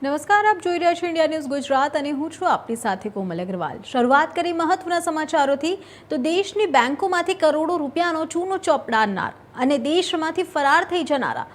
નમસ્કાર, આપ જોઈ રહ્યા છો ઇન્ડિયા ન્યૂઝ ગુજરાત અને હું છું આપની સાથે કોમલ અગ્રવાલ। શરૂઆત કરી મહત્વના સમાચારોથી તો દેશની બેંકોમાંથી કરોડો રૂપિયાનો ચૂનો ચોપડાવનાર અને દેશમાંથી ફરાર થઈ જનારા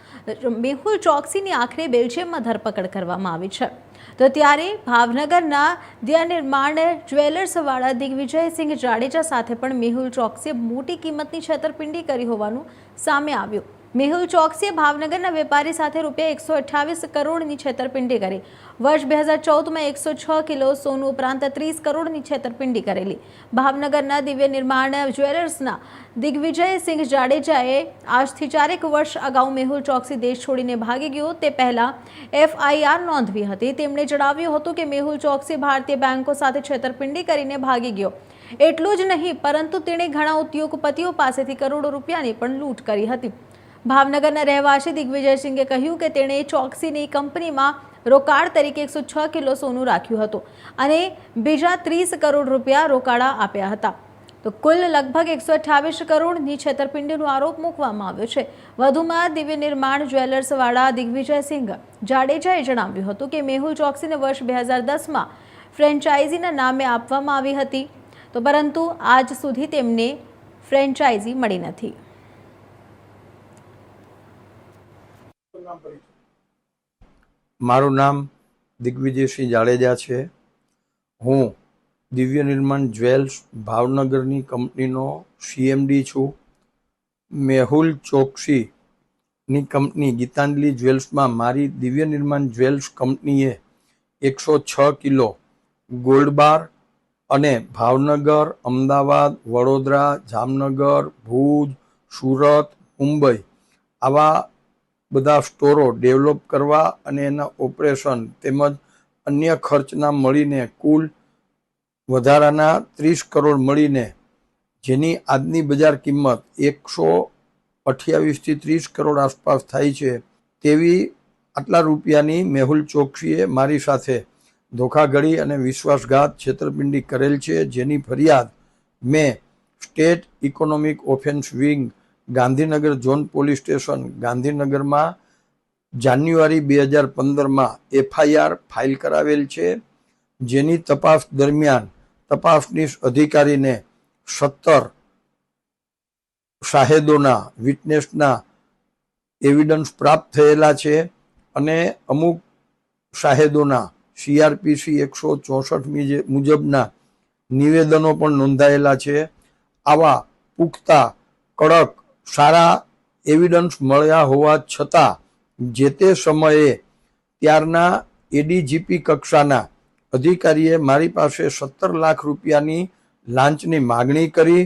મેહુલ ચોકસીની આખરે બેલ્જિયમમાં ધરપકડ કરવામાં આવી છે। તો ત્યારે ભાવનગરના દિયા નિર્માણ જ્વેલર્સવાળા દિગ્વિજયસિંહ જાડેજા સાથે પણ મેહુલ ચોકસીએ મોટી કિંમતની છેતરપિંડી કરી હોવાનું સામે આવ્યું। મેહુલ ચોકસીએ ભાવનગરના વેપારી સાથે રૂપિયા 128 કરોડની છેતરપિંડી કરી। વર્ષ 2014માં 106 કિલો સોનું ઉપરાંત 30 કરોડની છેતરપિંડી કરેલી। ભાવનગરના દિવ્ય નિર્માણ જ્વેલર્સના દિગ્વિજયસિંહ જાડેજાએ આજથી 4 વર્ષ અગાઉ મેહુલ ચોકસી દેશ છોડીને ભાગી ગયો તે પહેલા FIR નોંધવી હતી। તેમણે જણાવ્યું હતું કે મેહુલ ચોકસી ભારતીય બેંકો સાથે છેતરપિંડી કરીને ભાગી ગયો। એટલું જ નહીં પરંતુ તેણે ઘણા ઉદ્યોગપતિઓ પાસેથી કરોડો રૂપિયાની પણ લૂંટ કરી હતી। ભાવનગરના રહેવાસી દિગ્વિજયસિંહે કહ્યું કે તેણે ચોકસીની કંપનીમાં રોકાણ તરીકે 106 કિલો સોનું રાખ્યું હતું અને બીજા 30 કરોડ રૂપિયા રોકાડા આપ્યા હતા। તો કુલ લગભગ 128 કરોડની છેતરપિંડીનો આરોપ મૂકવામાં આવ્યો છે। વધુમાં દિવ્ય નિર્માણ જ્વેલર્સવાળા દિગ્વિજયસિંહ જાડેજાએ જણાવ્યું હતું કે મેહુલ ચોકસીને વર્ષ 2010માં ફ્રેન્ચાઇઝીના નામે આપવામાં આવી હતી તો પરંતુ આજ સુધી તેમને ફ્રેન્ચાઇઝી મળી નથી। મારું નામ દિગ્વિજયસિંહ જાડેજા છે। હું દિવ્ય નિર્માણ જ્વેલ્સ ભાવનગરની કંપનીનો CMD છું। મેહુલ ચોકસીની કંપની ગીતાંજલિ જ્વેલ્સમાં મારી દિવ્ય નિર્માણ જ્વેલ્સ કંપનીએ 106 કિલો ગોલ્ડ બાર અને ભાવનગર, અમદાવાદ, વડોદરા, જામનગર, ભુજ, સુરત, મુંબઈ આવા બધા સ્ટોરો ડેવલપ કરવા અને એના ઓપરેશન તેમજ અન્ય ખર્ચના મળીને કુલ વધારાના 30 કરોડ મળીને જેની આજની બજાર કિંમત 128 થી 30 કરોડ આસપાસ થાય છે તેવી આટલા રૂપિયાની મેહુલ ચોકસીએ મારી સાથે ધોખાધડી અને વિશ્વાસઘાત છેતરપિંડી કરેલ છે, જેની ફરિયાદ મેં state economic offence wing Gandhinagar zone police station ગાંધીનગરમાં જાન્યુઆરી 2015માં FIR ફાઇલ કરાવેલ છે। જેની તપાસ દરમિયાન તપાસનીશ અધિકારીને 17 શાહેદોના વિટનેસના એવિડન્સ પ્રાપ્ત થયેલા છે અને અમુક શાહેદોના CRPC 164 મુજબના નિવેદનો પણ નોંધાયેલા છે। આવા પુખ્તા કડક સારા એવિડન્સ મળ્યા હોવા છતાં જે તે સમયે ત્યારના ADGP કક્ષાના અધિકારીએ મારી પાસે 17 લાખ રૂપિયાની લાંચની માગણી કરી